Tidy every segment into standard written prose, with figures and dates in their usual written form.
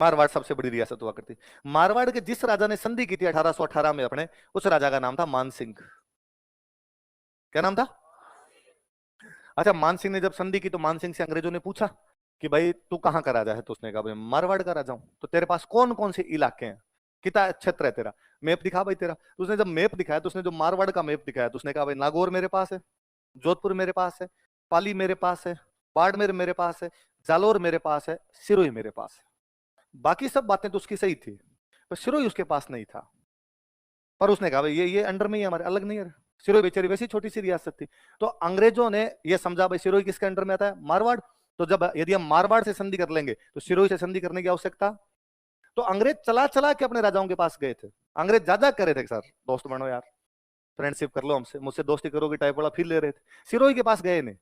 मारवाड़ सबसे बड़ी रियासत हुआ करती। मारवाड़ के जिस राजा ने संधि की थी 1818 में अपने, उस राजा का नाम था मानसिंह। क्या नाम था? अच्छा, मानसिंह ने जब संधि की तो मानसिंह से अंग्रेजों ने पूछा कि भाई तू कहाँ का राजा है? तो उसने कहा भाई मारवाड़ का राजा हूं। तो तेरे पास कौन कौन से इलाके हैं, कितना क्षेत्र है तेरा, मैप दिखा भाई तेरा। तो उसने जब मैप दिखाया, तो उसने जो मारवाड़ का मैप दिखाया, तो उसने कहा भाई नागौर मेरे पास है, जोधपुर मेरे पास है, पाली मेरे पास है, बाड़मेर मेरे पास है, जालोर मेरे पास है, सिरोही मेरे पास है। बाकी सब बातें तो उसकी सही थी, पर सिरोही उसके पास नहीं था। पर उसने कहा भाई ये अंडर में ही हमारे, अलग नहीं है। सिरोही बेचारी वैसी छोटी सी रियासत थी। तो अंग्रेजों ने ये समझा भाई सिरोही किसके अंडर में आता है? मारवाड़। तो जब यदि हम मारवाड़ से संधि कर लेंगे तो सिरोही से संधि करने की आवश्यकता। तो अंग्रेज चला चला के अपने राजाओं के पास गए थे। अंग्रेज ज्यादा कर रहे थे सर दोस्त बनो यार, फ्रेंडशिप कर लो हमसे, मुझसे दोस्ती करोगे टाइप वाला फील ले रहे थे। सिरोही के पास गए नहीं।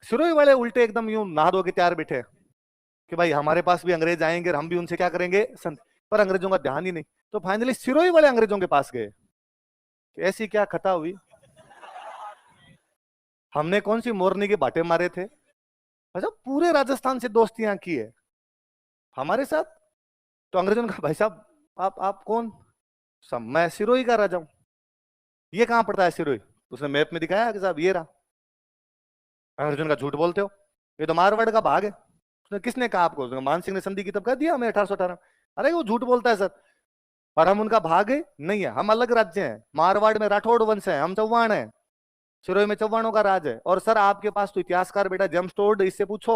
सिरोही वाले उल्टे एकदम यूं नहा धो के तैयार बैठे कि भाई हमारे पास भी अंग्रेज आएंगे और हम भी उनसे क्या करेंगे, संधि। पर अंग्रेजों का ध्यान ही नहीं। तो फाइनली सिरोही वाले अंग्रेजों के पास गए। ऐसी क्या खता हुई, हमने कौन सी मोरनी के बाटे मारे थे? अच्छा, पूरे राजस्थान से दोस्तियां की है हमारे साथ। तो अंग्रेजों ने कहा भाई साहब आप कौन? सब मैं सिरोही का राजा हूं। ये कहां पड़ता है सिरोही? उसने मैप में दिखाया कि साहब ये रहा। अंग्रेजों का झूठ बोलते हो, ये तो मारवाड़ का भाग है। उसने किसने कहा आपको? उसने मान सिंह ने संधि की तब कह दिया हमें 1818। अरे वो झूठ बोलता है सर, और हम उनका भाग है नहीं है, हम अलग राज्य हैं। मारवाड़ में राठौड़ वंश है, हम चौहान है। सिरोही में चौहानों का राज है। और सर आपके पास तो इतिहासकार बेटा जेम्स टोड, इससे पूछो,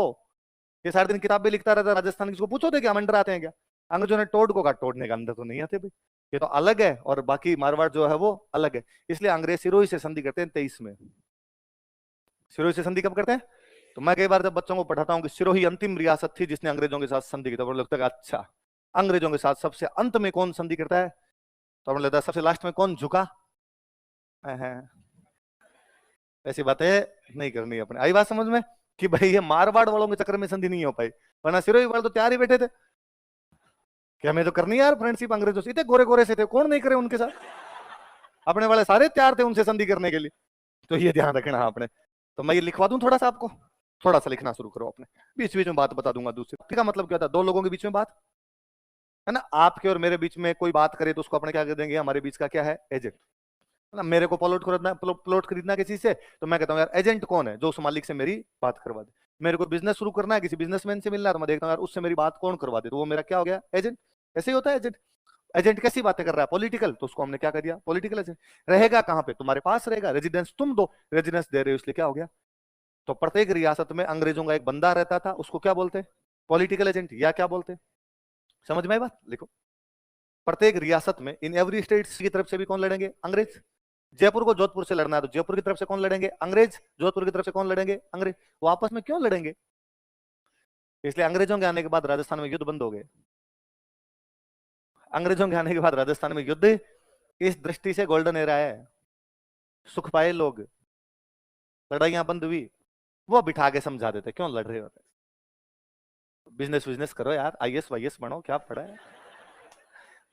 ये सारे दिन किताबें लिखता रहता है राजस्थान की, इसको पूछो थे कि हम अंडर आते हैं क्या? अंग्रेजों ने टोड को कहा टोड़ने का अंदर तो नहीं आते भाई, ये तो अलग है, और बाकी मारवाड़ जो है वो अलग है। इसलिए अंग्रेज सिरोही से संधि करते हैं 23 में। सिरोही से संधि कब करते हैं? तो मैं कई बार जब बच्चों को पढ़ाता हूँ कि सिरोही अंतिम रियासत थी जिसने अंग्रेजों के साथ संधि की, तो लगता है अच्छा, अंग्रेजों के साथ सबसे अंत में कौन संधि करता है? तो हमें लगता है सबसे लास्ट में कौन झुका है। ऐसी बातें नहीं करनी अपने। आई बात समझ में कि भाई ये मारवाड़ वालों के चक्कर में संधि नहीं हो पाई, वरना सिरोही वाले तो तैयार ही बैठे थे कि हमें तो करनी है यार फ्रेंडशिप अंग्रेजों से। इतने गोरे गोरे से थे, कौन नहीं करे उनके साथ। अपने वाले सारे तैयार थे उनसे संधि करने के लिए। तो ये ध्यान रखना आपने। तो मैं ये लिखवा दूं थोड़ा सा आपको, थोड़ा सा लिखना शुरू करो अपने। बीच बीच में बात बता दूंगा। दूसरी का मतलब क्या था? दो लोगों के बीच में बात है ना। आपके और मेरे बीच में कोई बात करे तो उसको अपने क्या कर देंगे? हमारे बीच का क्या है? एजेंट है ना। मेरे को प्लॉट खरीदना किसी से, तो मैं कहता हूँ यार एजेंट कौन है जो उस मालिक से मेरी बात करवा दे। मेरे को बिजनेस शुरू करना है, किसी बिजनेसमैन से मिलना है, तो मैं देखता हूँ यार उससे मेरी बात कौन करवा दे, तो वो मेरा क्या हो गया? एजेंट। ऐसे ही होता है एजेंट। एजेंट कैसी बातें कर रहा है? पॉलिटिकल, तो उसको हमने क्या कर दिया? Political agent. रहेगा कहां पे? तुम्हारे पास रहेगा। रेजिडेंस तुम दो, रेजिडेंस दे रहे हो, इसलिए क्या हो गया? तो प्रत्येक रियासत में अंग्रेजों का एक बंदा रहता था, उसको क्या बोलते? पॉलिटिकल एजेंट, या क्या बोलते? समझ में आई बात? लिखो। प्रत्येक रियासत में इन एवरी स्टेट की तरफ से भी कौन लड़ेंगे? अंग्रेज। जयपुर को जोधपुर से लड़ना है तो जयपुर की तरफ से कौन लड़ेंगे? अंग्रेज। जोधपुर की तरफ से कौन लड़ेंगे? अंग्रेज। वो आपस में क्यों लड़ेंगे? इसलिए अंग्रेजों के आने के बाद राजस्थान में युद्ध बंद हो गए। अंग्रेजों के आने के बाद राजस्थान में युद्ध इस दृष्टि से गोल्डन एरा है। सुख पाए लोग, लड़ाइयां बंद हुई, वो बिठा के समझा देते क्यों लड़ रहे होते। बिजनेस बिजनेस करो यार, आईएएस वाईएएस बनो, क्या पड़ा है?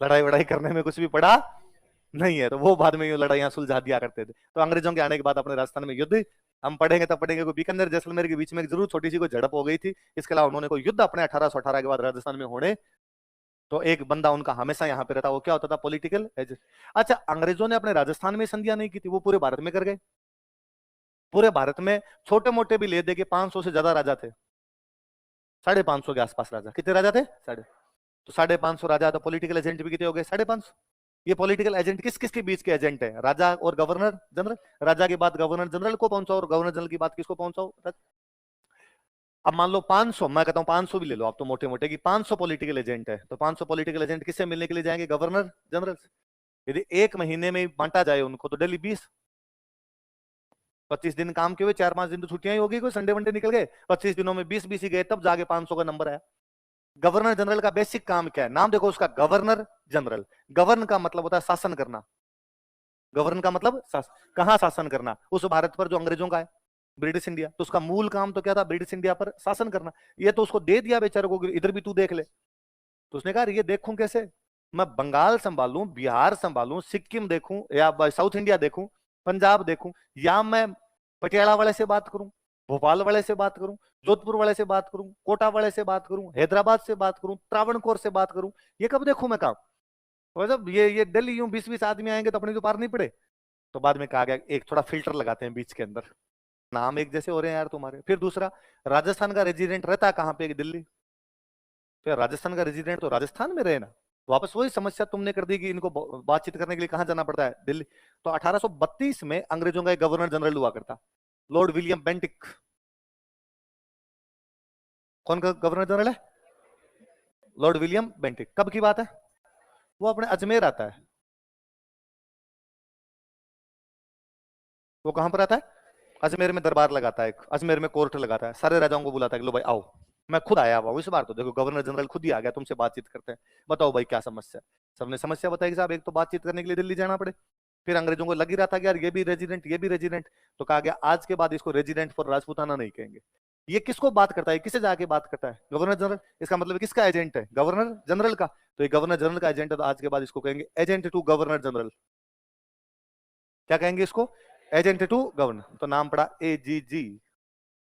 लड़ाई वड़ाई करने में कुछ भी पड़ा नहीं है। तो वो बाद में लड़ाइयां सुलझा दिया करते थे। तो अंग्रेजों के आने के बाद अपने राजस्थान में युद्ध हम पढ़ेंगे तब पढ़ेंगे। कोई बीकानेर जैसलमेर के बीच में जरूर छोटी सी कोई झड़प हो गई थी, इसके अलावा उन्होंने कोई युद्ध अपने 1818 के बाद राजस्थान में होने। तो एक बंदा उनका हमेशा यहाँ पे रहता, वो क्या होता था? Political agent. अच्छा, अंग्रेजों ने अपने राजस्थान में संधियां नहीं की थी, वो पूरे भारत में कर गए। पूरे भारत में छोटे मोटे भी ले दे के 500 से ज्यादा राजा थे। 550 के आसपास राजा। कितने राजा थे? साढ़े। तो 550 राजा, तो पॉलिटिकल एजेंट भी कितने हो गए? 550। ये पॉलिटिकल एजेंट किस किस के बीच के एजेंट है? राजा और गवर्नर जनरल। राजा की बात गवर्नर जनरल को पहुंचाओ, और गवर्नर जनरल की बात किसको पहुंचाओ? अब मान लो 500, मैं कहता हूं 500 भी ले लो आप तो मोटे मोटे, कि 500 पॉलिटिकल एजेंट है, तो 500 पॉलिटिकल एजेंट किससे मिलने के लिए जाएंगे? गवर्नर जनरल से। यदि एक महीने में बांटा जाए उनको, तो डेली 20, 25 दिन काम के हुए, 4-5 दिन तो छुट्टियां ही होगी, कोई संडे वनडे निकल गए, 25 दिनों में 20 ही गए, तब जाके 500 का नंबर आया। गवर्नर जनरल का बेसिक काम क्या है? नाम देखो उसका, गवर्नर जनरल। गवर्न का मतलब होता है शासन करना। गवर्न का मतलब कहां शासन करना? उस भारत पर जो अंग्रेजों का है, ब्रिटिश इंडिया। तो उसका मूल काम तो क्या था? ब्रिटिश इंडिया पर शासन करना। ये तो उसको दे दिया बेचारे को, इधर भी तू देख ले। तो उसने कहा ये देखूं कैसे? मैं बंगाल संभालूं, बिहार संभालूं, सिक्किम देखूं, या साउथ इंडिया देखूं, पंजाब देखूं, या मैं पटियाला वाले से बात करूं? भोपाल वाले से बात करूं, जोधपुर वाले से बात करूं, कोटा वाले से बात करूं, हैदराबाद से बात करूं, त्रावणकोर से बात करूं, ये कब देखूं मैं काम? मतलब ये दिल्ली यूं 20-20 आदमी आएंगे तो अपने तो पार नहीं पड़े। तो बाद में कहा गया एक थोड़ा फिल्टर लगाते हैं बीच के अंदर, नाम एक जैसे हो रहे हैं यार तुम्हारे। फिर दूसरा, राजस्थान का रेजिडेंट रहता है कहाँ पे? दिल्ली। तो राजस्थान का रेजिडेंट तो राजस्थान में रहे ना। वापस वही समस्या तुमने कर दी कि इनको बातचीत करने के लिए कहाँ जाना पड़ता है? दिल्ली। तो 1832 में अंग्रेजों का एक गवर्नर जनरल हुआ करता, लॉर्ड विलियम बेंटिक। कौन का गवर्नर जनरल है? Lord William Bentinck. कब की बात है? वो अपने अजमेर आता है। वो कहां पर आता है? अजमेर में दरबार लगाता है, अजमेर में कोर्ट लगाता है, सारे राजाओं को बुलाता है कि लो भाई आओ। मैं खुद आया हुआ इस बार, तो देखो गवर्नर जनरल खुद ही आ गया, तुमसे बातचीत करते हैं, बताओ भाई क्या समस्या। सबने समस्या बताई कि साहब एक तो बातचीत करने के लिए दिल्ली जाना पड़े। फिर अंग्रेजों को लग ही रहा था कि यार ये भी रेजिडेंट, ये भी रेजिडेंट। तो कहा गया आज के बाद इसको रेजिडेंट फॉर राजपूताना नहीं कहेंगे। ये किसको बात करता है, किसे जाके बात करता है? Governor general. इसका मतलब किसका एजेंट है? गवर्नर जनरल का। तो ये गवर्नर जनरल का एजेंट है, तो आज के बाद इसको कहेंगे एजेंट टू गवर्नर जनरल। क्या कहेंगे इसको? Agent to governor. तो नाम पड़ा एजीजी।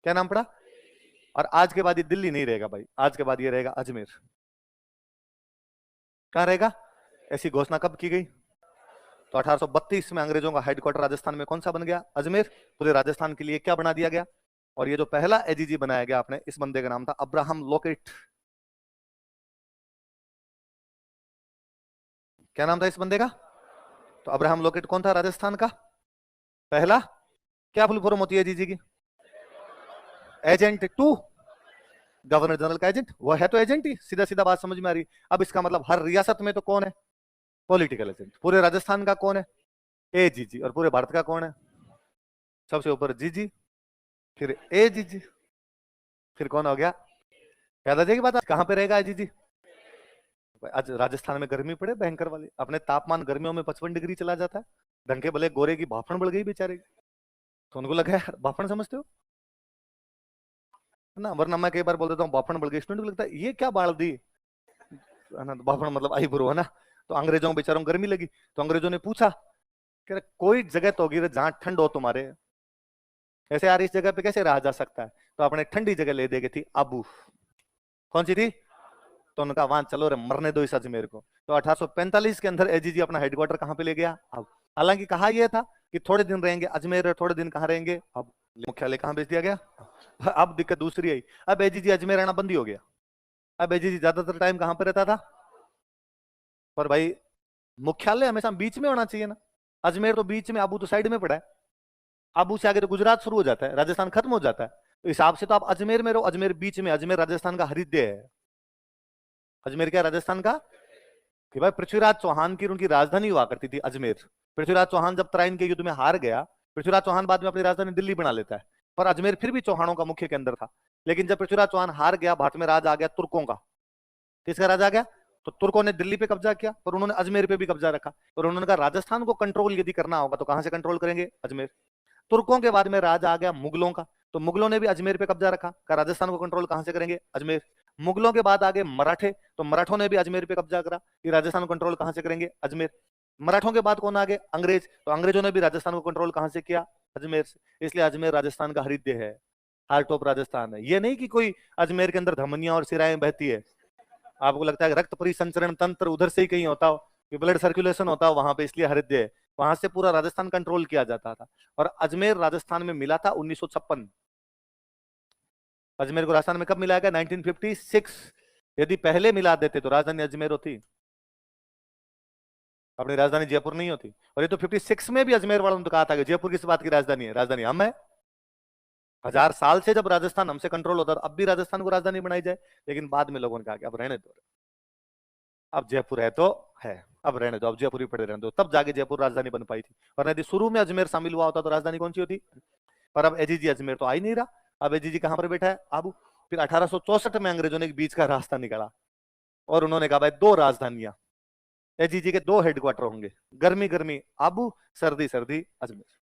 क्या नाम पड़ा? और आज के बाद ये दिल्ली नहीं रहेगा भाई, आज के बाद ये रहेगा अजमेर। कहां रहेगा? ऐसी घोषणा कब की गई? तो 1832 में अंग्रेजों का हेडक्वार्टर राजस्थान में कौन सा बन गया? अजमेर। पूरे राजस्थान के लिए क्या बना दिया गया? और ये जो पहला एजीजी बनाया गया आपने, इस बंदे का नाम था अब्राहम लोकेट। क्या नाम था इस बंदे का? तो अब्राहम लोकेट कौन था राजस्थान का पहला? क्या फुल फॉर्म होती है एजीजी की? एजेंट टू गवर्नर जनरल का एजेंट। वो है तो एजेंट ही, सीधा सीधा बात समझ में आ रही। अब इसका मतलब हर रियासत में तो कौन है? Political agent. पूरे राजस्थान का कौन है? एजीजी। और पूरे भारत का कौन है? सबसे ऊपर जीजी, फिर एजीजी, फिर कौन हो गया? याद आ जाएगी बात। आज कहां पे रहेगा एजीजी? आज राजस्थान में गर्मी पड़े भयंकर वाली, अपने तापमान गर्मियों में 55 डिग्री चला जाता है। ढंके भले गोरे की भाफड़ बढ़ गई बेचारे की। तो उनको लगा यार भाफड़ समझते हो ना, वरना मैं कई बार बोल देता हूँ भाफड़ बढ़ गई, स्टूडेंट को लगता है ये क्या बाढ़ दी है ना, भाफड़ मतलब आई बुरो है ना। तो अंग्रेजों बेचारों को गर्मी लगी, तो अंग्रेजों ने पूछा कि कोई जगह तो होगी जहां ठंड हो तुम्हारे, ऐसे यार इस जगह पे कैसे रहा जा सकता है? तो अपने ठंडी जगह ले दे गई थी आबू। कौन सी थी? तो उनका वहां चलो रे मरने दो इस अजमेर को। तो 1845 के अंदर एजीजी अपना हेडक्वार्टर कहां पे ले गया? अब हालांकि कहा यह था कि थोड़े दिन रहेंगे अजमेर और थोड़े दिन कहां रहेंगे, अब मुख्यालय कहां भेज दिया गया। अब दिक्कत दूसरी आई, अब एजीजी अजमेर रहना बंद ही हो गया। अब एजीजी ज्यादातर टाइम कहां पर रहता था? पर भाई मुख्यालय हमेशा बीच में होना चाहिए ना। अजमेर तो बीच में, आबू तो साइड में पड़ा है। आबू से आगे तो गुजरात शुरू हो जाता है, राजस्थान खत्म हो जाता है। तो हिसाब से तो आप अजमेर में रहो, अजमेर बीच में। अजमेर राजस्थान का हृदय है। अजमेर क्या राजस्थान का? कि भाई पृथ्वीराज चौहान की उनकी राजधानी हुआ करती थी अजमेर। पृथ्वीराज चौहान जब तराइन के युद्ध में हार गया, पृथ्वीराज चौहान बाद में अपनी राजधानी दिल्ली बना लेता है, पर अजमेर फिर भी चौहानों का मुख्य केंद्र था। लेकिन जब पृथ्वीराज चौहान हार गया, भाट में राज आ गया तुर्कों का। किसका राज आ गया? तो तुर्कों ने दिल्ली पे कब्जा किया, पर उन्होंने अजमेर पे भी कब्जा रखा। और उन्होंने कहा राजस्थान को कंट्रोल यदि करना होगा तो कहां से कंट्रोल करेंगे? अजमेर। तुर्कों के बाद में राज आ गया मुगलों का, तो मुगलों ने भी अजमेर पे कब्जा रखा। का राजस्थान को कंट्रोल कहां से करेंगे? अजमेर। मुगलों के बाद आगे मराठे, तो मराठों ने भी अजमेर पे कब्जा करा कि राजस्थान को कंट्रोल कहां से करेंगे? अजमेर। मराठों के बाद कौन आगे? अंग्रेज, तो अंग्रेजों ने भी राजस्थान को कंट्रोल कहां से किया? अजमेर से। इसलिए अजमेर राजस्थान का हृदय है, हार्ट ऑफ राजस्थान है। ये नहीं कि कोई अजमेर के अंदर धमनियां और सिराएं बहती है। आपको लगता है रक्त परिसंचरण तंत्र उधर से ही कहीं होता हो, ब्लड सर्कुलेशन होता हो वहां पे, इसलिए हृदय है। वहां से पूरा राजस्थान कंट्रोल किया जाता था। और अजमेर राजस्थान में मिला था 1956। अजमेर को राजस्थान में कब मिलाया गया? 1956। यदि पहले मिला देते तो राजधानी अजमेर होती, अपनी राजधानी जयपुर नहीं होती। और ये तो 56 में भी अजमेर वालों ने तो कहा था कि जयपुर किस बात की राजधानी है? राजधानी हम है। 1000 साल से जब राजस्थान हमसे कंट्रोल होता था, अब भी राजस्थान को राजधानी बनाई जाए। लेकिन बाद में लोगों ने कहा कि अब रहने दो, अब जयपुर है तो है, अब रहने दो, अब जयपुर ही पड़े रहने दो। तब जाके जयपुर राजधानी बन पाई थी। और यदि शुरू में अजमेर शामिल हुआ होता तो राजधानी कौन सी होती? पर अब एजीजी अजमेर तो आ ही नहीं रहा। अब एजीजी कहां पर बैठा है? आबू। फिर 1864 में अंग्रेजों ने एक बीच का रास्ता निकाला और उन्होंने कहा भाई दो राजधानियां, एजीजी के दो हेडक्वार्टर होंगे, गर्मी गर्मी आबू, सर्दी सर्दी अजमेर।